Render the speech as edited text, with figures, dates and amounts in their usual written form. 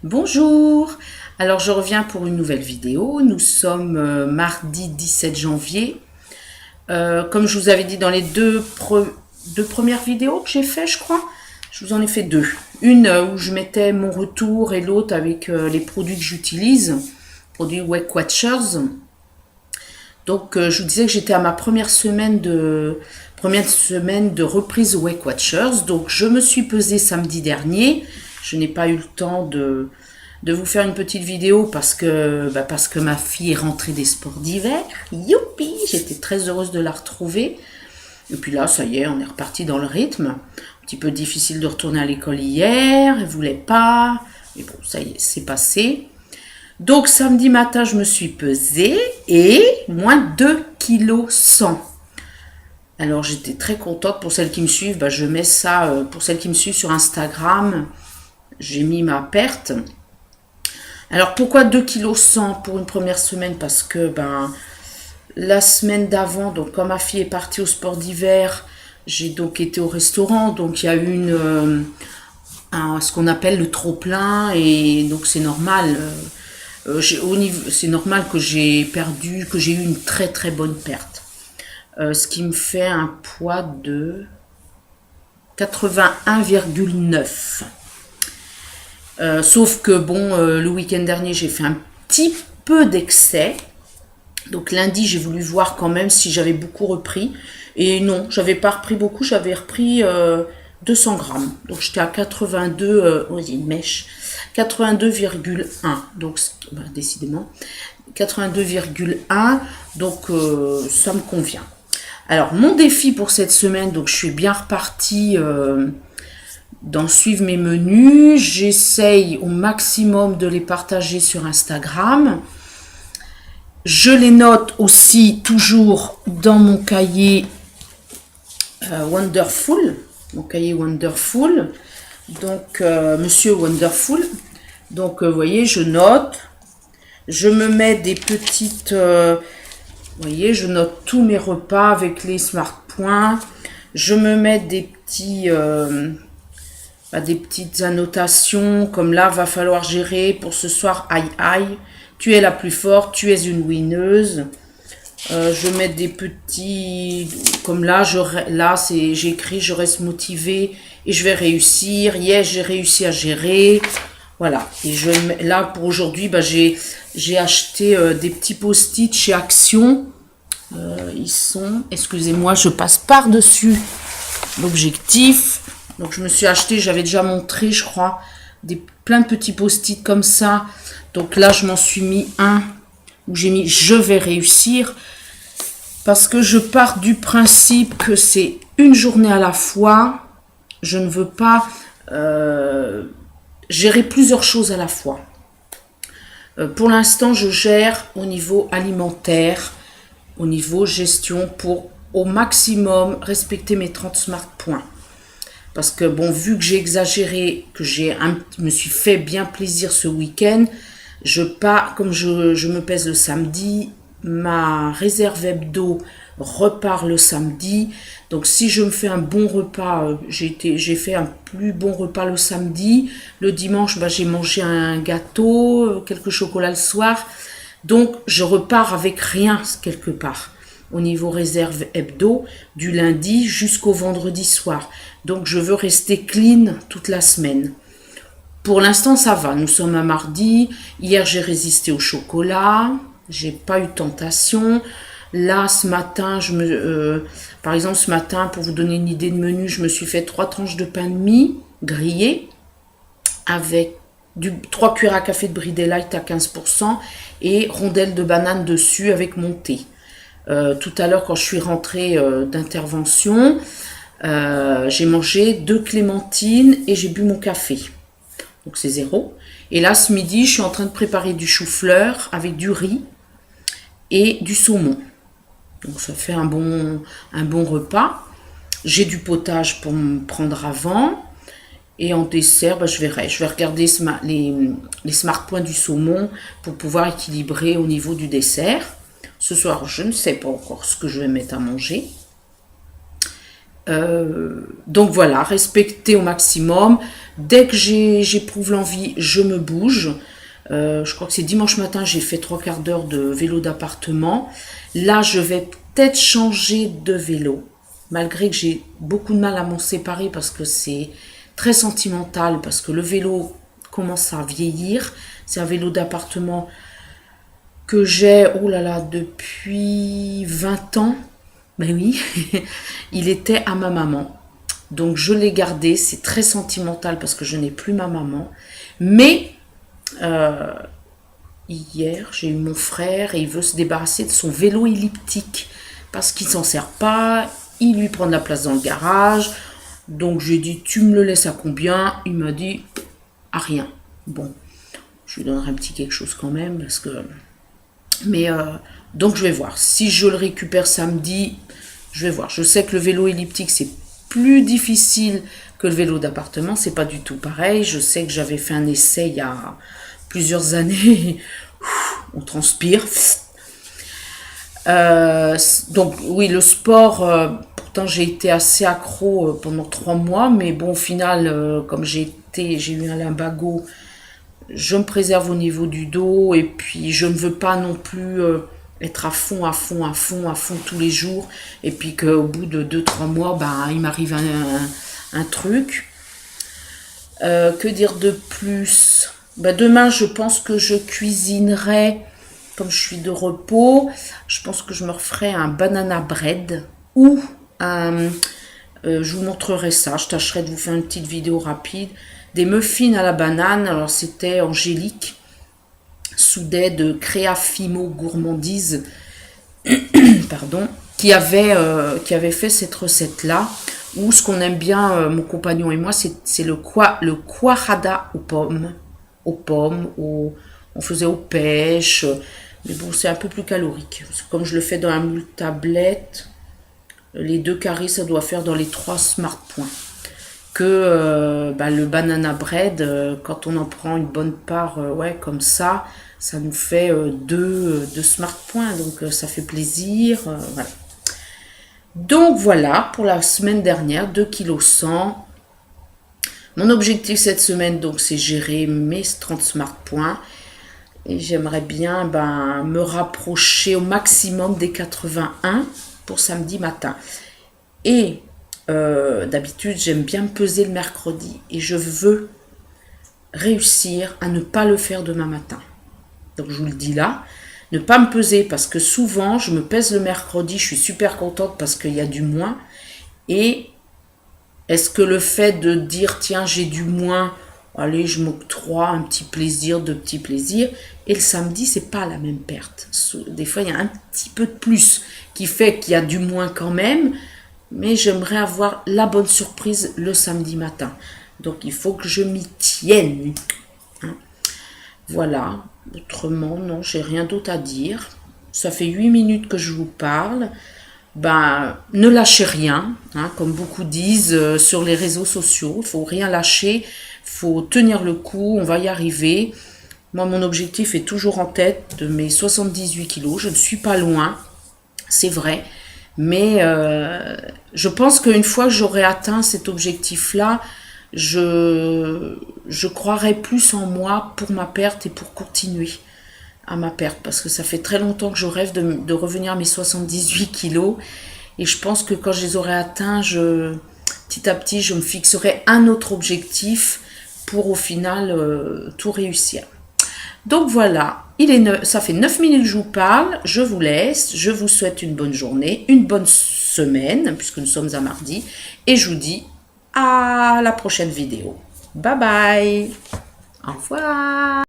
Bonjour, alors je reviens pour une nouvelle vidéo. Nous sommes mardi 17 janvier. Comme je vous avais dit dans les deux premières vidéos que j'ai fait, je crois, je vous en ai fait deux. Une où je mettais mon retour et l'autre avec les produits que j'utilise, produits Weight Watchers. Donc je vous disais que j'étais à ma première semaine de reprise Weight Watchers. Donc je me suis pesée samedi dernier. Je n'ai pas eu le temps de vous faire une petite vidéo parce que ma fille est rentrée des sports d'hiver. Youpi, j'étais très heureuse de la retrouver. Et puis là, ça y est, on est reparti dans le rythme. Un petit peu difficile de retourner à l'école hier, elle voulait pas. Mais bon, ça y est, c'est passé. Donc samedi matin, je me suis pesée et moins 2,1 kg. Alors j'étais très contente. Pour celles qui me suivent, je mets ça, pour celles qui me suivent sur Instagram, j'ai mis ma perte. Alors pourquoi 2,1 kg pour une première semaine? Parce que la semaine d'avant, donc quand ma fille est partie au sport d'hiver, j'ai donc été au restaurant, donc il y a eu ce qu'on appelle le trop-plein, et donc c'est normal. C'est normal que j'ai eu une très très bonne perte. Ce qui me fait un poids de 81,9. Sauf que le week-end dernier, j'ai fait un petit peu d'excès. Donc lundi, j'ai voulu voir quand même si j'avais beaucoup repris. Et non, j'avais pas repris beaucoup, j'avais repris 200 grammes. Donc j'étais à 82, une mèche, 82,1. Donc décidément, 82,1. Donc ça me convient. Alors mon défi pour cette semaine, donc je suis bien repartie d'en suivre mes menus. J'essaye au maximum de les partager sur Instagram. Je les note aussi toujours dans mon cahier Wonderful. Mon cahier Wonderful. Donc, Monsieur Wonderful. Donc, vous voyez, je note. Je me mets des petites... vous voyez, je note tous mes repas avec les smart points. Je me mets des petites annotations, comme là, va falloir gérer pour ce soir, aïe aïe, tu es la plus forte, tu es une winneuse. Je mets des petits, comme là, j'écris, je reste motivée et je vais réussir. Yes, j'ai réussi à gérer. Voilà. Et là, pour aujourd'hui, j'ai acheté des petits post-it chez Action. Ils sont, excusez-moi, je passe par-dessus l'objectif. Donc je me suis acheté, j'avais déjà montré, je crois, plein de petits post-it comme ça. Donc là, je m'en suis mis un où j'ai mis « Je vais réussir » parce que je pars du principe que c'est une journée à la fois. Je ne veux pas gérer plusieurs choses à la fois. Pour l'instant, je gère au niveau alimentaire, au niveau gestion pour au maximum respecter mes 30 smart points. Parce que vu que j'ai exagéré, que me suis fait bien plaisir ce week-end, comme je me pèse le samedi, ma réserve hebdo repart le samedi. Donc si je me fais un bon repas, j'ai fait un plus bon repas le samedi. Le dimanche, j'ai mangé un gâteau, quelques chocolats le soir. Donc je repars avec rien quelque part. Au niveau réserve hebdo, du lundi jusqu'au vendredi soir. Donc je veux rester clean toute la semaine. Pour l'instant, ça va. Nous sommes un mardi. Hier, j'ai résisté au chocolat. J'ai pas eu de tentation. Là, ce matin, par exemple, ce matin, pour vous donner une idée de menu, je me suis fait 3 tranches de pain de mie grillé avec 3 cuillères à café de Brie Delight à 15% et rondelles de banane dessus avec mon thé. Tout à l'heure, quand je suis rentrée d'intervention, j'ai mangé 2 clémentines et j'ai bu mon café. Donc c'est 0. Et là, ce midi, je suis en train de préparer du chou-fleur avec du riz et du saumon. Donc ça fait un bon repas. J'ai du potage pour me prendre avant. Et en dessert, je verrai. Je vais regarder les smart points du saumon pour pouvoir équilibrer au niveau du dessert. Ce soir, je ne sais pas encore ce que je vais mettre à manger. Donc voilà, respecter au maximum. Dès que j'éprouve l'envie, je me bouge. Je crois que c'est dimanche matin, j'ai fait 3/4 d'heure de vélo d'appartement. Là, je vais peut-être changer de vélo, malgré que j'ai beaucoup de mal à m'en séparer parce que c'est très sentimental, parce que le vélo commence à vieillir. C'est un vélo d'appartement que j'ai, oh là là, depuis 20 ans. Ben oui, il était à ma maman. Donc je l'ai gardé, c'est très sentimental parce que je n'ai plus ma maman. Mais hier, j'ai eu mon frère et il veut se débarrasser de son vélo elliptique parce qu'il s'en sert pas, il lui prend de la place dans le garage. Donc j'ai dit, tu me le laisses à combien? Il m'a dit, à rien. Bon, je lui donnerai un petit quelque chose quand même parce que... Mais donc je vais voir. Si je le récupère samedi, je vais voir. Je sais que le vélo elliptique, c'est plus difficile que le vélo d'appartement. C'est pas du tout pareil. Je sais que j'avais fait un essai il y a plusieurs années. On transpire. Donc oui, le sport, pourtant j'ai été assez accro pendant 3 mois. Mais bon, au final, comme j'ai eu un lumbago, je me préserve au niveau du dos et puis je ne veux pas non plus être à fond tous les jours et puis qu'au bout de 2-3 mois, bah, il m'arrive un truc. Que dire de plus? Bah, demain, je pense que je cuisinerai, comme je suis de repos, je pense que je me referai un banana bread ou un... je vous montrerai ça, je tâcherai de vous faire une petite vidéo rapide. Des muffins à la banane, alors c'était Angélique, Soudet de Créafimo Gourmandise, pardon, qui avait fait cette recette-là, où ce qu'on aime bien, mon compagnon et moi, c'est le cuajada aux pommes, on faisait aux pêches, mais bon, c'est un peu plus calorique. Comme je le fais dans un moule tablette, les 2 carrés, ça doit faire dans les 3 smart points. Que le banana bread, quand on en prend une bonne part, ouais, comme ça nous fait 2 smart points, donc ça fait plaisir. Voilà. Donc voilà, pour la semaine dernière, 2,1 kg. Mon objectif cette semaine, donc, c'est gérer mes 30 smart points. Et j'aimerais bien me rapprocher au maximum des 81 pour samedi matin. Et d'habitude, j'aime bien me peser le mercredi et je veux réussir à ne pas le faire demain matin. Donc je vous le dis là, ne pas me peser parce que souvent je me pèse le mercredi, je suis super contente parce qu'il y a du moins. Et est-ce que le fait de dire tiens j'ai du moins, allez je m'octroie un petit plaisir, 2 petits plaisirs, et le samedi c'est pas la même perte. Des fois il y a un petit peu de plus qui fait qu'il y a du moins quand même. Mais j'aimerais avoir la bonne surprise le samedi matin. Donc il faut que je m'y tienne. Hein. Voilà. Autrement, non, j'ai rien d'autre à dire. Ça fait 8 minutes que je vous parle. Ne lâchez rien. Hein, comme beaucoup disent sur les réseaux sociaux. Il ne faut rien lâcher. Il faut tenir le coup. On va y arriver. Moi, mon objectif est toujours en tête de mes 78 kilos. Je ne suis pas loin. C'est vrai. Mais je pense qu'une fois que j'aurai atteint cet objectif-là, je croirai plus en moi pour ma perte et pour continuer à ma perte. Parce que ça fait très longtemps que je rêve de revenir à mes 78 kilos. Et je pense que quand je les aurai atteints, petit à petit, je me fixerai un autre objectif pour au final tout réussir. Donc voilà, ça fait 9 minutes que je vous parle, je vous laisse, je vous souhaite une bonne journée, une bonne semaine, puisque nous sommes à mardi, et je vous dis à la prochaine vidéo. Bye bye, au revoir.